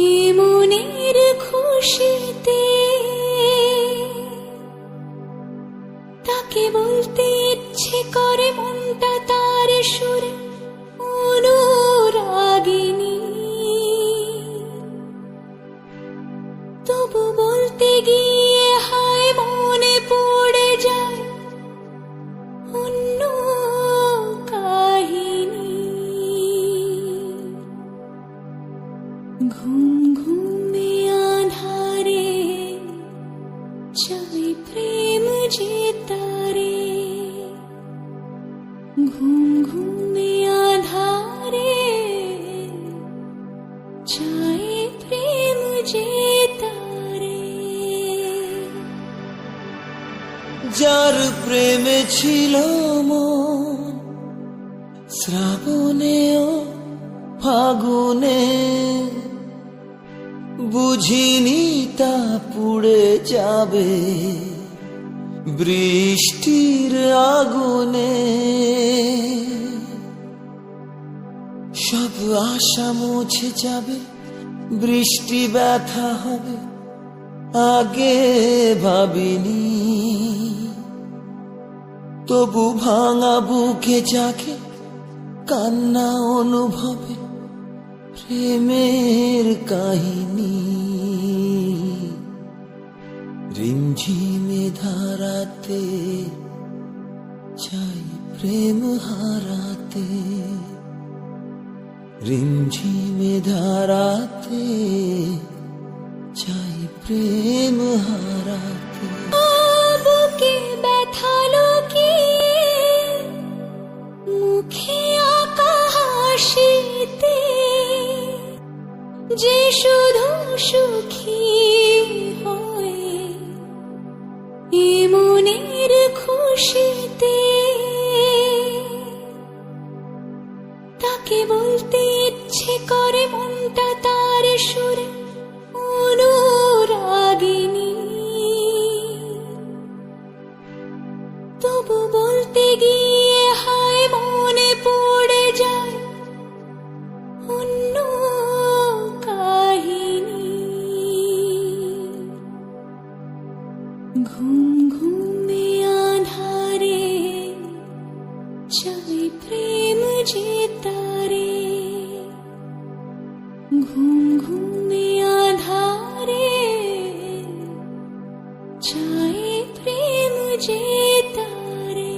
এ মনের খুশিতে তাকে বলতে ইচ্ছে করে মনটা তার সুরে অনুরাগিনী, তবু বলতে গিয়ে হায় মনে পড়ে যায় অন্য কাহিনী। ঘুম ঘুমে আধারে চাই প্রেম যে তারে, ঘুম ঘুমে আধারে চাই প্রেম যে তারে। যার প্রেমে ছিল মন শ্রাবণে ও ফাগুনে, বুঝিনি তা পুড়ে যাবে বৃষ্টির আগুনে। সব আশা মুছে যাবে, বৃষ্টি ব্যথা হবে আগে ভাবিনি, তবু ভাঙা বুকে জাগে কান্না অনুভবে প্রেমের কাহিনী। রিমঝিমে ধারাতে চাই প্রেম হারাতে, রিমঝিমে ধারাতে চাই প্রেম হারাতে। বুকে ব্যথা লুকিয়ে মুখে আঁকা হাসিতে, যে শুধু সুখী হয় এ মনের খুশিতে, তাকে বলতে ইচ্ছে করে মনটা তার সুরে অনুরাগিনী, তবু বলতে গিয়ে হায় মনে পড়ে যায় অন্য কাহিনী। ঘুম ঘুমে আধারে চাই প্রেম যে তারে, ঘুম ঘুমে আধারে চাই প্রেম যে তারে।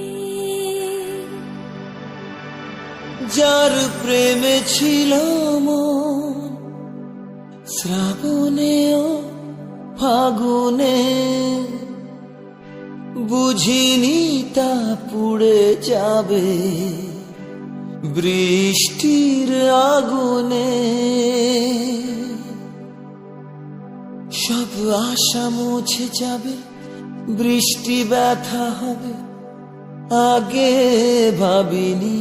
যার প্রেমে ছিল মন শ্রাবণে ও ফাগুনে, বুঝিনি তা পুড়ে যাবে বৃষ্টির আগুনে। সব আশা মুছে যাবে, বৃষ্টি ব্যথা হবে আগে ভাবিনি,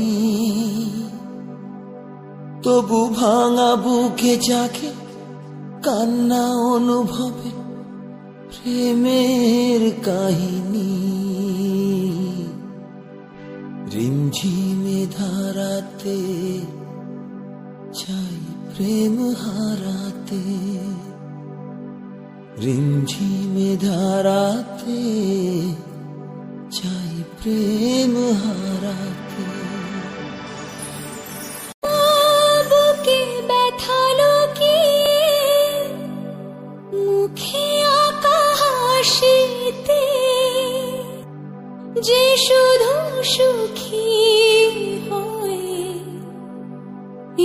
তবু ভাঙা বুকে জাগে কান্না অনুভবে প্রেমের কাহিনী। রিমঝিমে ধারাতে চাই প্রেম হারাতে, রিমঝিমে ধারাতে চাই প্রেম হারাতে। বুকে ব্যথা লুকিয়ে মুখে আঁকা হাসিতে, যে শুধু সুখী হয়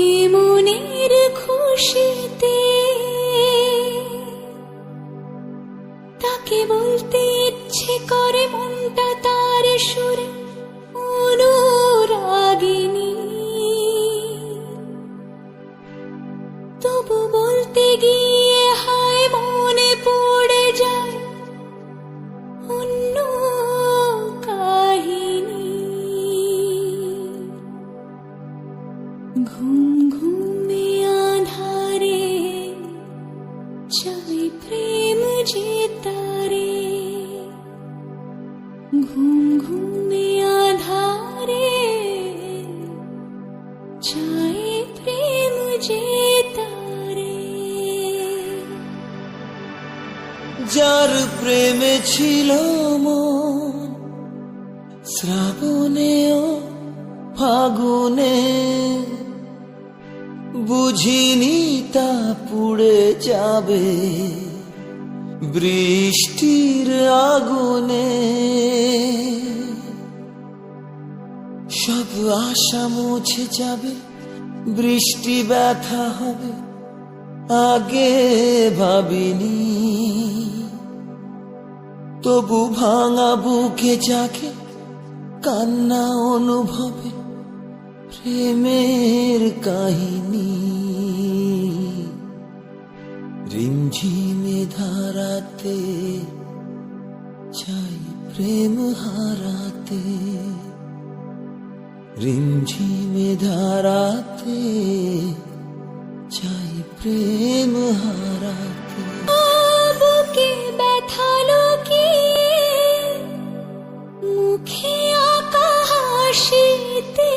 এ মনের খুশিতে, তাকে বলতে ইচ্ছে করে মনটা তার সুরে অনুরাগিনী, তবু বলতে গিয়ে হায় মনে পড়ে যায় অন্য কাহিনী। ঘুম ঘুমে আধারে চাই প্রেম যে তারে, ঘুম ঘুমে আধারে চাই প্রেম যে তারে। যার প্রেমে ছিল মন শ্রাবণে ও ফাগুনে, বুঝিনি তা পুড়ে যাবে বৃষ্টির আগুনে। সব আশা মুছে যাবে, বৃষ্টি ব্যথা হবে, আগে ভাবিনি। তবু ভাঙা বুকে জাগে কান্না অনুভবে প্রেমের কাহিনী। রিমঝিমে ধারাতে চাই প্রেম হারাতে, রিমঝিমে ধারাতে চাই প্রেম হারাতে। বুকে ব্যথা লুকিয়ে মুখে আঁকা হাসিতে,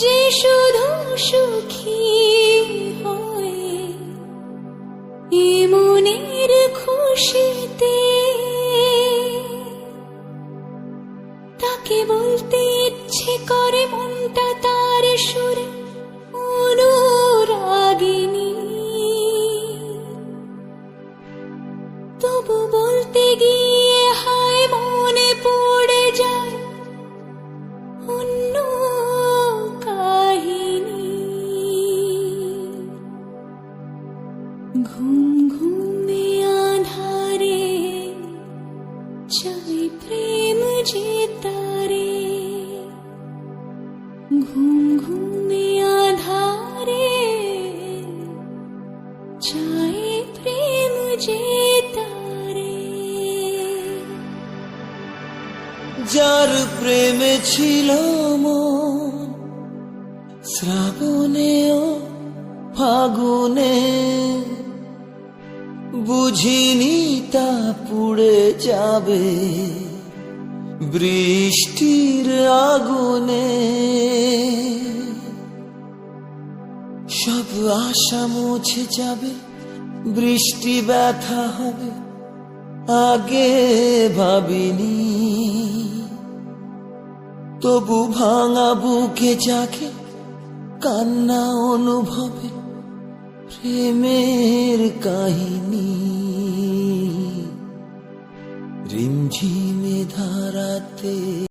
যে শুধু সুখী হয় এ মনের খুশিতে, তাকে বলতে ইচ্ছে করে মনটা তার সুরে অনুরাগিনী। তবু বলতে গিয়ে হায় মনে পড়ে যায় অন্য কাহিনী। ঘুম ঘুমে আধারে চাই প্রেম যে তারে, ঘুম ঘুমে আধারে চাই প্রেম যে তারে। যার প্রেমে ছিল মন শ্রাবণে ও ফাগুনে, বুঝিনি তা পুড়ে যাবে বৃষ্টির আগুনে। সব আশা মুছে যাবে, বৃষ্টি ব্যথা হবে, আগে ভাবিনি। তবু ভাঙা বুকে জাগে কান্না অনুভবে প্রেমের কাহিনী। রিমঝিমে ধারাতে